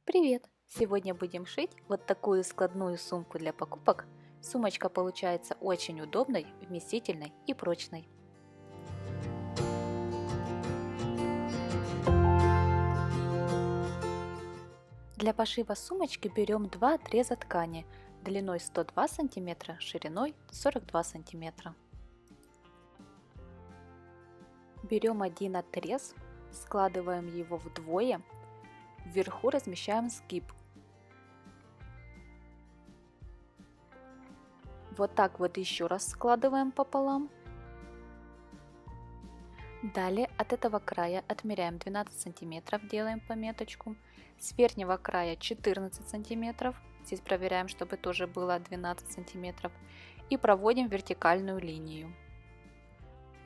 Привет! Сегодня будем шить вот такую складную сумку для покупок. Сумочка получается очень удобной, вместительной и прочной. Для пошива сумочки берем два отреза ткани длиной 102 см, шириной 42 см. Берем один отрез, складываем его вдвое, вверху размещаем сгиб. Вот так вот еще раз складываем пополам. Далее от этого края отмеряем 12 сантиметров, делаем пометочку. С верхнего края 14 сантиметров, здесь проверяем, чтобы тоже было 12 сантиметров. И проводим вертикальную линию.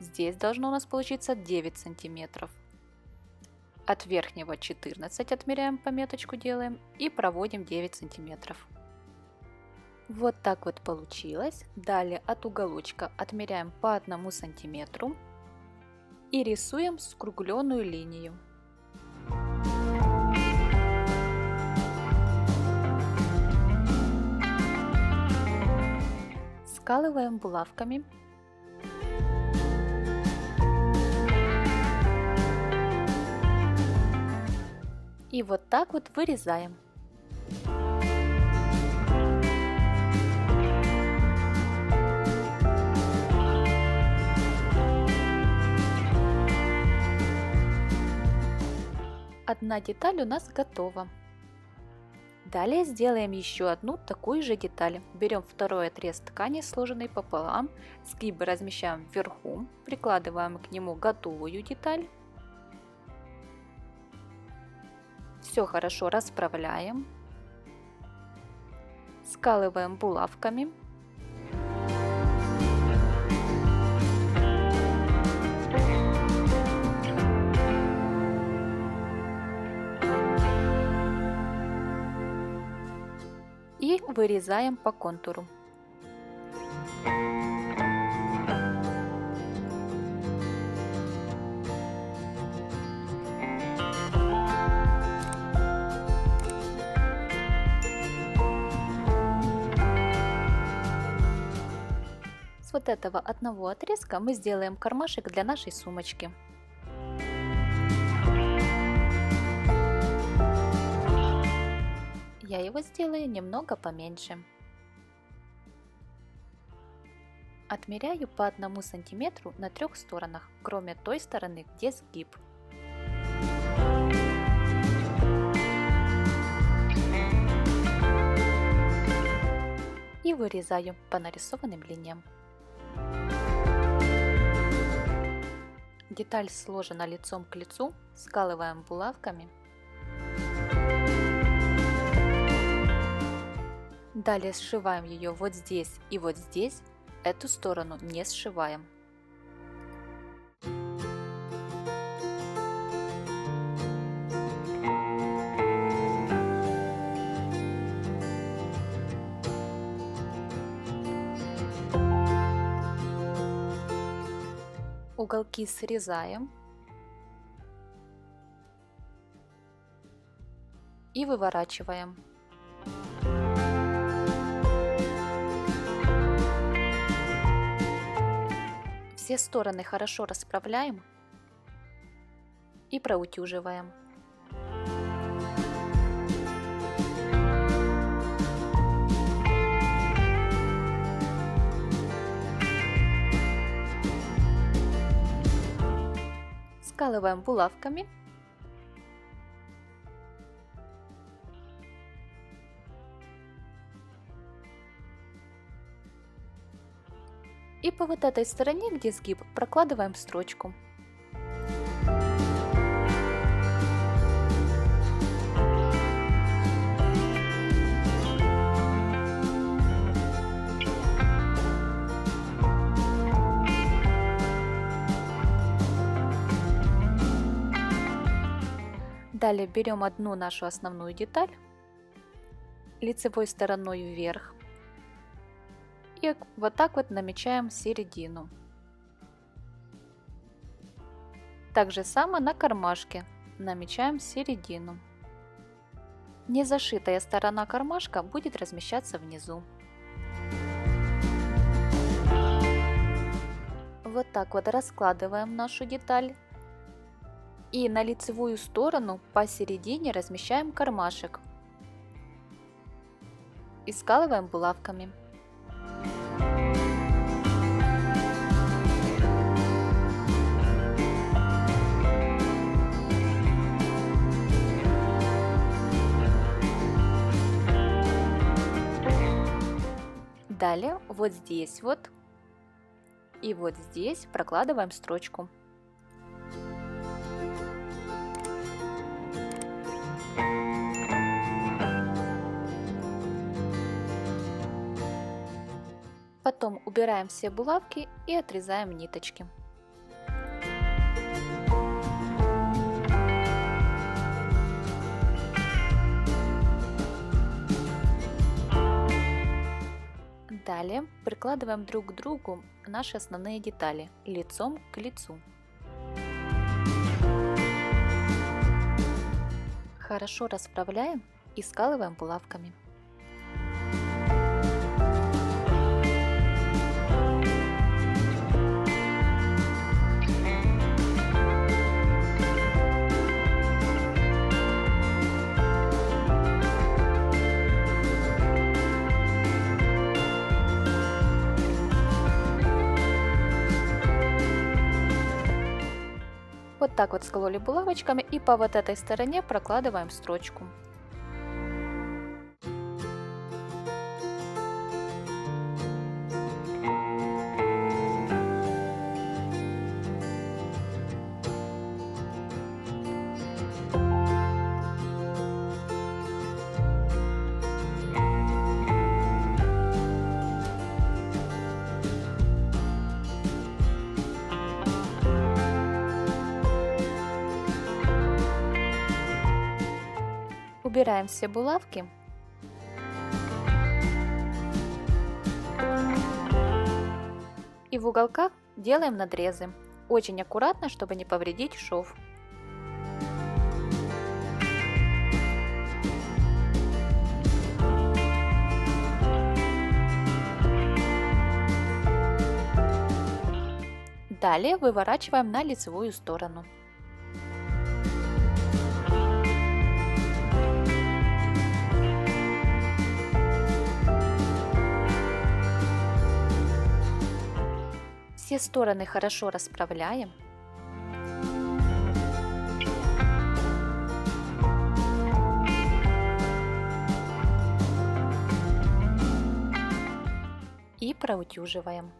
Здесь должно у нас получиться 9 сантиметров. От верхнего 14 отмеряем, пометочку делаем и проводим 9 сантиметров. Вот так вот получилось. Далее от уголочка отмеряем по 1 сантиметру и рисуем скругленную линию. Скалываем булавками. И вот так вот вырезаем. Одна деталь у нас готова. Далее сделаем еще одну такую же деталь. Берем второй отрез ткани, сложенный пополам, сгибы размещаем вверху, прикладываем к нему готовую деталь. Все хорошо расправляем, скалываем булавками. И вырезаем по контуру. С вот этого одного отрезка мы сделаем кармашек для нашей сумочки. Я его сделаю немного поменьше. Отмеряю по 1 сантиметру на 3 сторонах, кроме той стороны, где сгиб. И вырезаю по нарисованным линиям. Деталь сложена лицом к лицу, скалываем булавками. Далее сшиваем ее вот здесь и вот здесь, эту сторону не сшиваем. Уголки срезаем и выворачиваем. Все стороны хорошо расправляем и проутюживаем. Скалываем булавками. И по вот этой стороне, где сгиб, прокладываем строчку. Далее берем одну нашу основную деталь, лицевой стороной вверх. И вот так вот намечаем середину. Так же само на кармашке намечаем середину. Незашитая сторона кармашка будет размещаться внизу. Вот так вот раскладываем нашу деталь. И на лицевую сторону посередине размещаем кармашек. И скалываем булавками. Далее вот здесь вот и вот здесь прокладываем строчку. Потом убираем все булавки и отрезаем ниточки. Далее прикладываем друг к другу наши основные детали лицом к лицу. Хорошо расправляем и скалываем булавками. Вот так вот скололи булавочками и по вот этой стороне прокладываем строчку. Убираем все булавки. И в уголках делаем надрезы. Очень аккуратно, чтобы не повредить шов. Далее выворачиваем на лицевую сторону. Все стороны хорошо расправляем. И проутюживаем.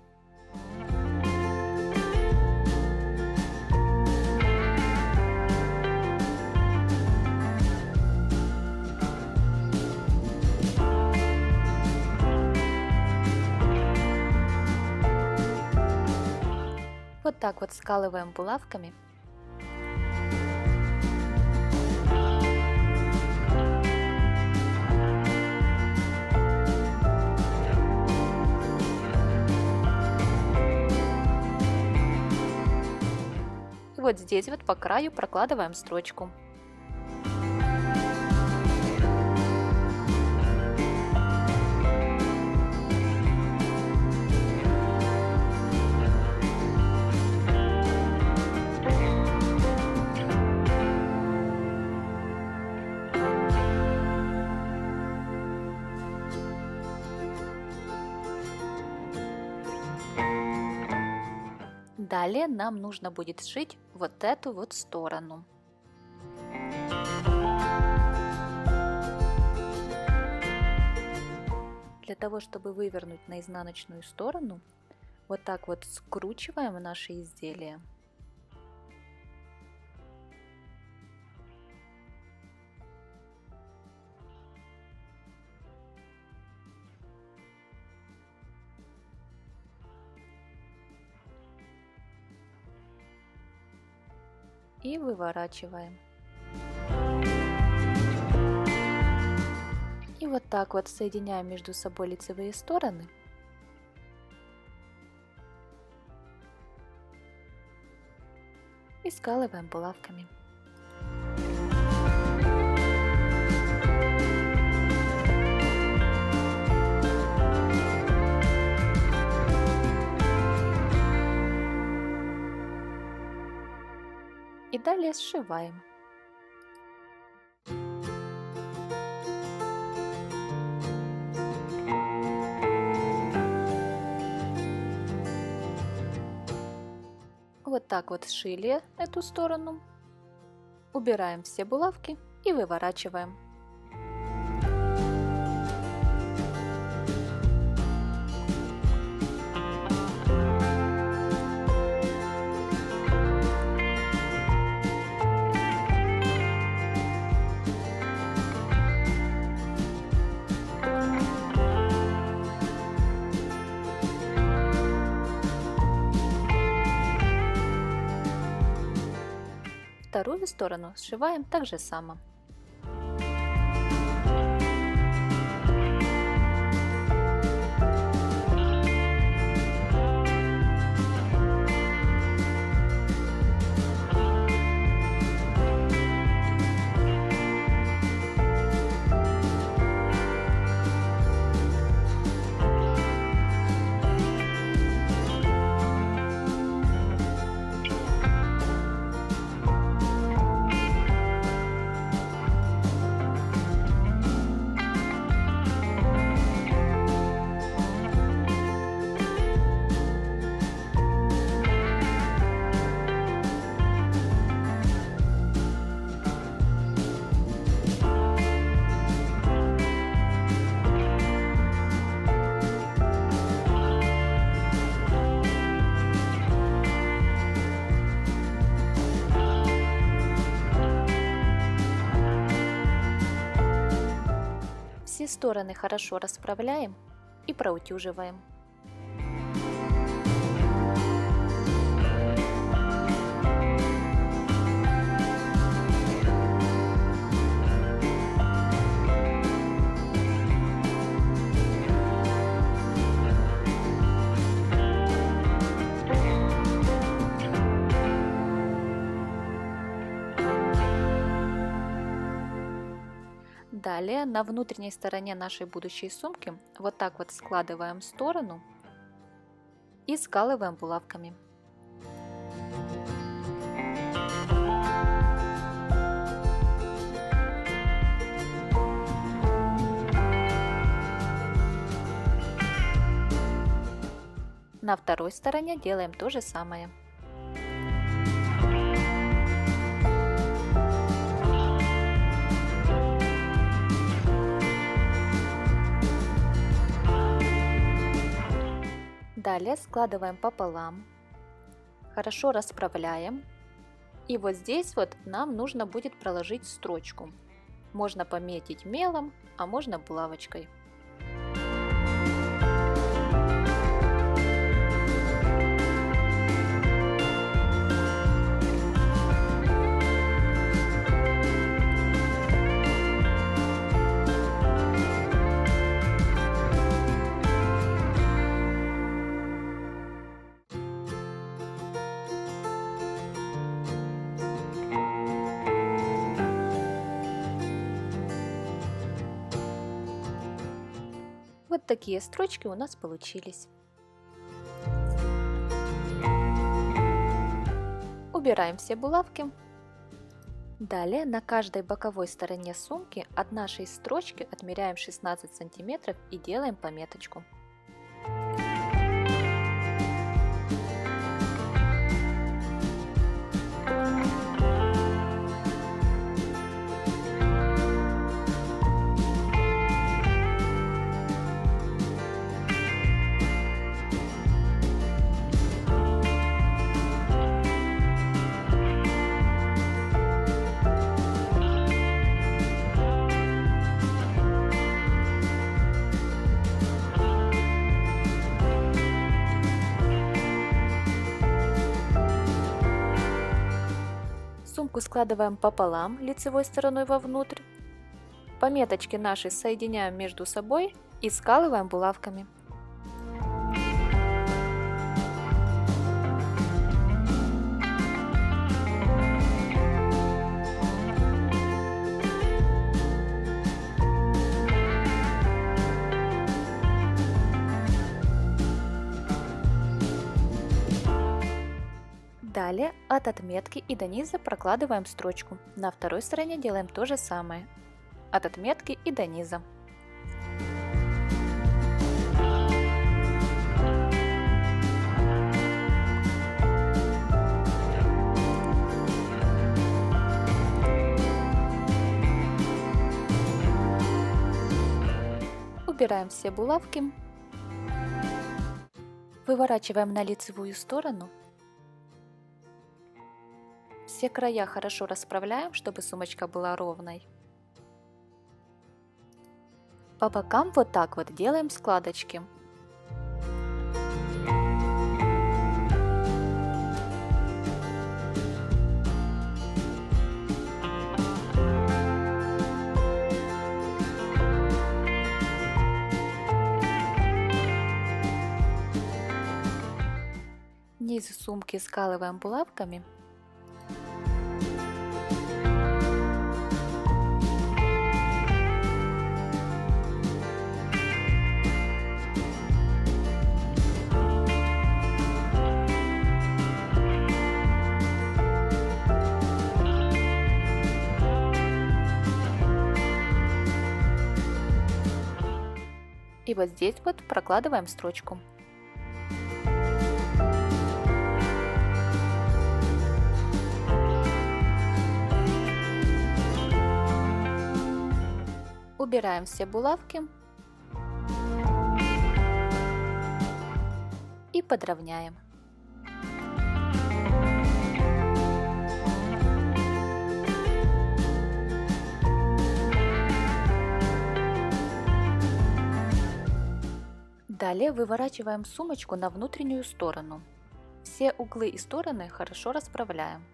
Вот так вот скалываем булавками. И вот здесь вот по краю прокладываем строчку. Далее нам нужно будет сшить вот эту вот сторону. Для того, чтобы вывернуть на изнаночную сторону, вот так вот скручиваем наше изделие. И выворачиваем. И вот так вот соединяем между собой лицевые стороны. И скалываем булавками. далее сшиваем. Вот так вот сшили эту сторону. Убираем все булавки и выворачиваем. Вторую сторону сшиваем так же само. Все стороны хорошо расправляем и проутюживаем. Далее на внутренней стороне нашей будущей сумки вот так вот складываем в сторону и скалываем булавками. На второй стороне делаем то же самое. Далее складываем пополам, хорошо расправляем, и вот здесь вот нам нужно будет проложить строчку. Можно пометить мелом, а можно булавочкой. Вот такие строчки у нас получились. Убираем все булавки. Далее на каждой боковой стороне сумки от нашей строчки отмеряем 16 сантиметров и делаем пометочку. Сумку складываем пополам, лицевой стороной вовнутрь. Пометочки наши соединяем между собой и скалываем булавками. Далее От отметки и до низа прокладываем строчку. На второй стороне делаем то же самое. От отметки и до низа. Убираем все булавки. Выворачиваем на лицевую сторону. Все края хорошо расправляем, чтобы сумочка была ровной. По бокам вот так вот делаем складочки. Низ сумки скалываем булавками. И вот здесь вот прокладываем строчку. Убираем все булавки и подровняем. Далее выворачиваем сумочку на внутреннюю сторону. Все углы и стороны хорошо расправляем.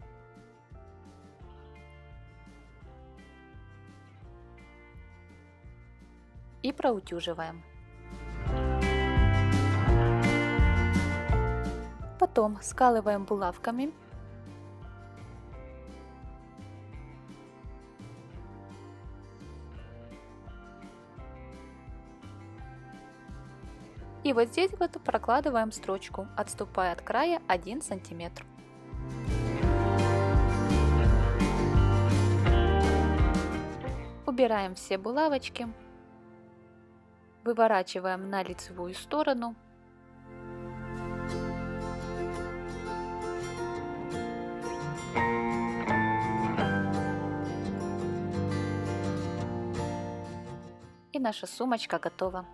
И проутюживаем. Потом скалываем булавками. И вот здесь вот прокладываем строчку, отступая от края 1 сантиметр. Убираем все булавочки. Выворачиваем на лицевую сторону. И наша сумочка готова.